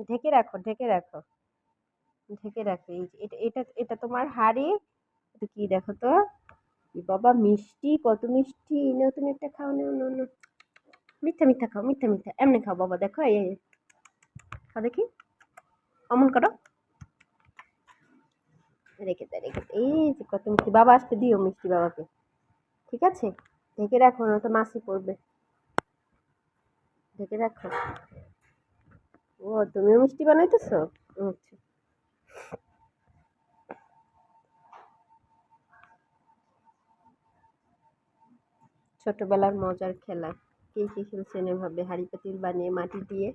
ঢেকে রাখো, ঢেকে রাখো, ঢেকে রাখো। এই যে এটা এটা এটা তোমার হাঁড়ি। এটা কি দেখো তো? এ বাবা মিষ্টি, কত মিষ্টি! নাও তুমি একটা খাও, নাও নাও নাও। মিথ্যা মিথ্যা খাও, মিথ্যা মিথ্যা। এমনি খাও বাবা, দেখো এই খাও দেখি, অমন করো। রেখে দে, রেখে দে। এই যে কত মিষ্টি! বাবা আসতে দিও মিষ্টি বাবাকে, ঠিক আছে? ঢেকে রাখো, না তো মাছি পড়বে। ঢেকে রাখো। ও, তুমিও মিষ্টি বানাইতেছো? আচ্ছা। ছোটবেলার মজার খেলা, কে কে খেলছেন এভাবে হাঁড়ি পাতিল বানিয়ে মাটি দিয়ে?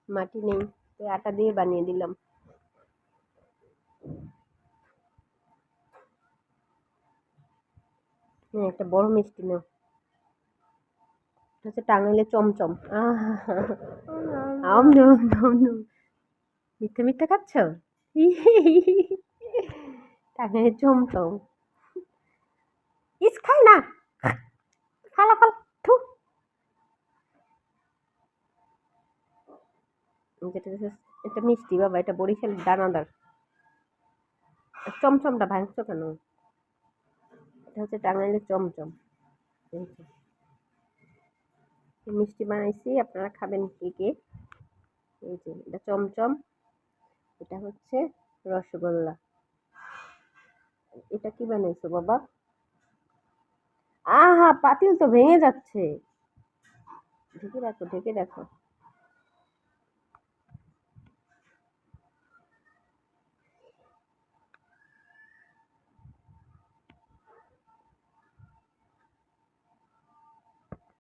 মাটি নেই, তাই আটা দিয়ে বানিয়ে দিলাম। হ্যাঁ, একটা বড় মিষ্টি নাও। এটা হচ্ছে টাঙ্গাইলে চমচম। আম নাম নাম নাম। মিথ্যা মিথ্যা খাচ্ছ? টাঙ্গাইলে চমচম। ইস, খাই না, ফালা ফালা, থু। যেটা হচ্ছে, এটা মিষ্টি বাবা, এটা বরিশালের দানাদার। চমচমটা ভাঙছো কেন? এটা হচ্ছে টাঙ্গাইলের চমচম। এই যে, মিষ্টি বানাইছি, আপনারা খাবেন কে কে? এই যে এটা চমচম, এটা হচ্ছে রসগোল্লা। এটা কি বানাইছো বাবা? আহা, পাতিল তো ভেঙে যাচ্ছে। ঢেকে রাখো, ঢেকে রাখো।